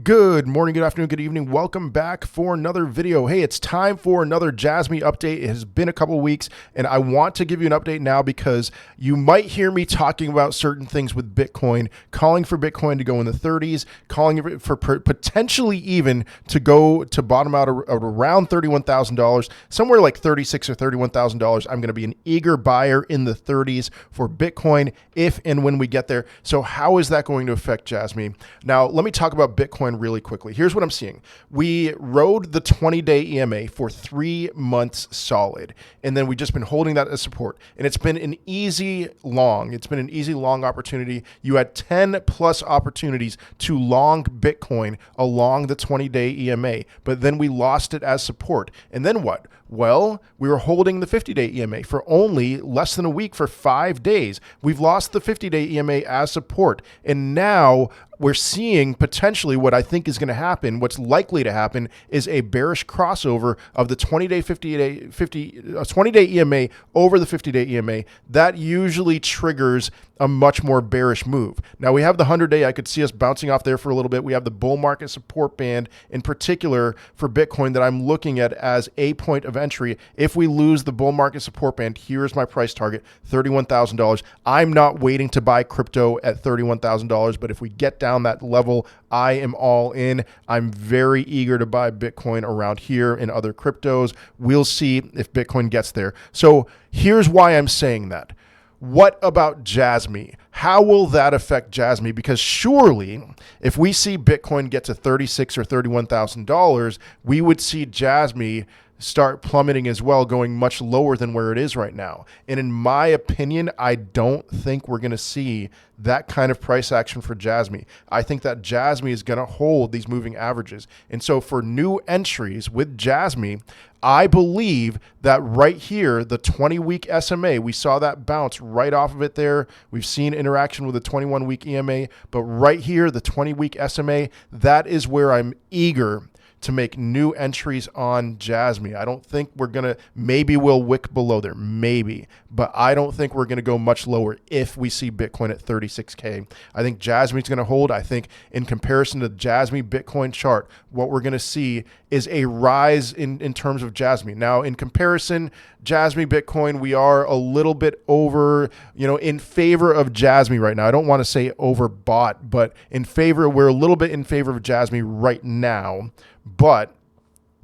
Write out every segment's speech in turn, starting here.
Good morning, good afternoon, good evening. Welcome back for another video. Hey, it's time for another JASMY update. It has been a couple weeks, and I want to give you an update now because you might hear me talking about certain things with Bitcoin, calling for Bitcoin to go in the 30s, calling for potentially even to go to bottom out around $31,000, somewhere like $36,000 or $31,000. I'm going to be an eager buyer in the 30s for Bitcoin if and when we get there. So how is that going to affect JASMY? Now, let me talk about Bitcoin really quickly. Here's what I'm seeing. We rode the 20-day EMA for 3 months solid, and then we've just been holding that as support. And it's been an easy long. It's been an easy long opportunity. You had 10 plus opportunities to long Bitcoin along the 20-day EMA, but then we lost it as support. And then what? Well, we were holding the 50-day EMA for only less than a week for 5 days. We've lost the 50-day EMA as support. And now we're seeing potentially what I think is going to happen. What's likely to happen is a bearish crossover of the 20-day, 20-day EMA over the 50-day EMA. That usually triggers a much more bearish move. Now we have the 100-day. I could see us bouncing off there for a little bit. We have the bull market support band in particular for Bitcoin that I'm looking at as a point of entry. If we lose the bull market support band, here's my price target, $31,000. I'm not waiting to buy crypto at $31,000, but if we get down that level, I am all in. I'm very eager to buy Bitcoin around here and other cryptos. We'll see if Bitcoin gets there. So here's why I'm saying that. What about JASMY? How will that affect JASMY? Because surely, if we see Bitcoin get to $36,000 or $31,000, we would see JASMY start plummeting as well, going much lower than where it is right now. And in my opinion, I don't think we're going to see that kind of price action for JASMY. I think that JASMY is going to hold these moving averages. And so for new entries with JASMY, I believe that right here, the 20-week SMA, we saw that bounce right off of it there. We've seen interaction with the 21-week EMA, but right here, the 20-week SMA, that is where I'm eager to make new entries on JASMY. I don't think we're going to, maybe we'll wick below there, maybe, but I don't think we're going to go much lower if we see Bitcoin at 36K. I think JASMY is going to hold. I think in comparison to the JASMY Bitcoin chart, what we're going to see is a rise in terms of JASMY. Now, in comparison, JASMY Bitcoin, we are a little bit over, in favor of JASMY right now. I don't want to say overbought, but we're a little bit in favor of JASMY right now. But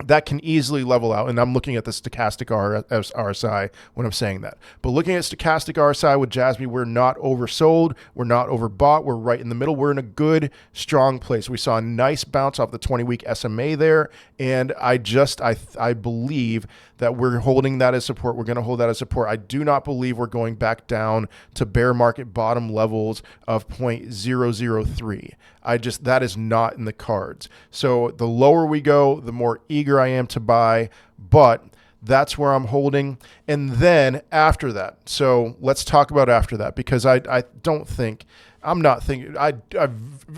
that can easily level out. And I'm looking at the stochastic RSI when I'm saying that. But looking at stochastic RSI with JASMY, we're not oversold. We're not overbought. We're right in the middle. We're in a good, strong place. We saw a nice bounce off the 20-week SMA there. And I believe that we're holding that as support. We're going to hold that as support. I do not believe we're going back down to bear market bottom levels of 0.003. That is not in the cards. So the lower we go, the more eager I am to buy, but that's where I'm holding. And then after that, so let's talk about after that, because I'm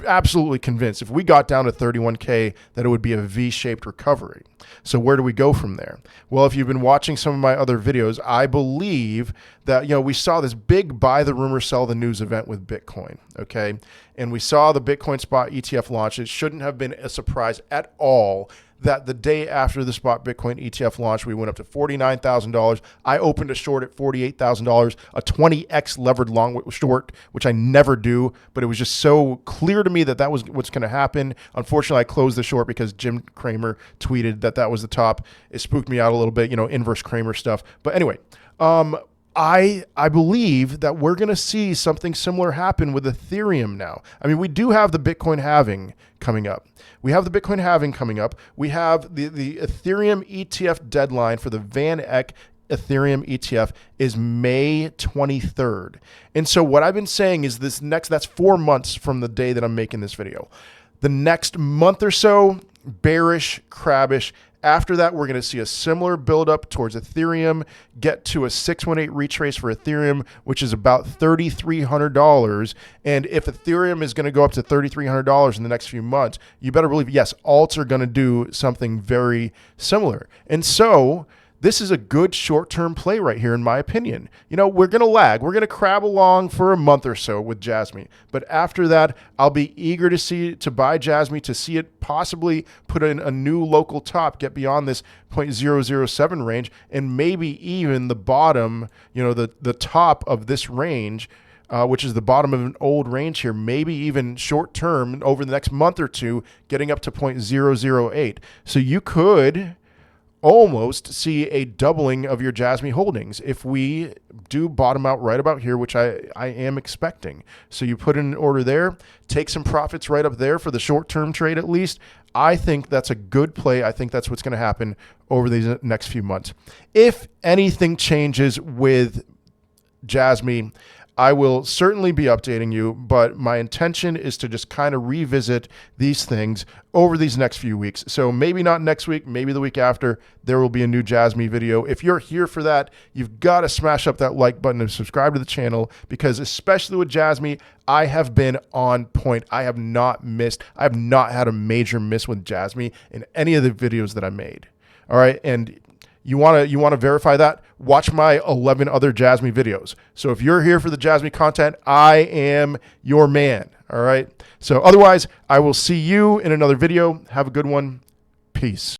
absolutely convinced if we got down to 31K that it would be a V-shaped recovery. So where do we go from there? Well, if you've been watching some of my other videos, I believe that, we saw this big buy the rumor, sell the news event with Bitcoin, okay? And we saw the Bitcoin spot ETF launch. It shouldn't have been a surprise at all that the day after the spot Bitcoin ETF launch, we went up to $49,000. I opened a short at $48,000, a 20x levered long short, which I never do, but it was just so clear to me that that was what's going to happen. Unfortunately, I closed the short because Jim Cramer tweeted that was the top. It spooked me out a little bit, inverse Cramer stuff. But anyway, I believe that we're going to see something similar happen with Ethereum now. I mean, we do have the Bitcoin halving coming up. We have the Bitcoin halving coming up. We have the Ethereum ETF deadline for the Van Eck Ethereum ETF is May 23rd. And so what I've been saying is that's 4 months from the day that I'm making this video. The next month or so, bearish, crabbish. After that, we're going to see a similar buildup towards Ethereum, get to a 618 retrace for Ethereum, which is about $3,300. And if Ethereum is going to go up to $3,300 in the next few months, you better believe, yes, alts are going to do something very similar. And so this is a good short-term play right here, in my opinion. You know, we're going to lag. We're going to crab along for a month or so with JASMY. But after that, I'll be eager to buy JASMY, to see it possibly put in a new local top, get beyond this 0.007 range, and maybe even the bottom, you know, the top of this range, which is the bottom of an old range here, maybe even short term over the next month or two, getting up to 0.008. So you could almost see a doubling of your JASMY holdings if we do bottom out right about here, which I am expecting. So you put in an order there, take some profits right up there for the short-term trade at least. I think that's a good play. I think that's what's going to happen over these next few months. If anything changes with JASMY, I will certainly be updating you, but my intention is to just kind of revisit these things over these next few weeks. So maybe not next week, maybe the week after, there will be a new JASMY video. If you're here for that, you've got to smash up that like button and subscribe to the channel, because especially with JASMY, I have been on point. I have not had a major miss with JASMY in any of the videos that I made. All right, and you want to verify that? Watch my 11 other JASMY videos. So if you're here for the JASMY content, I am your man. All right. So otherwise, I will see you in another video. Have a good one. Peace.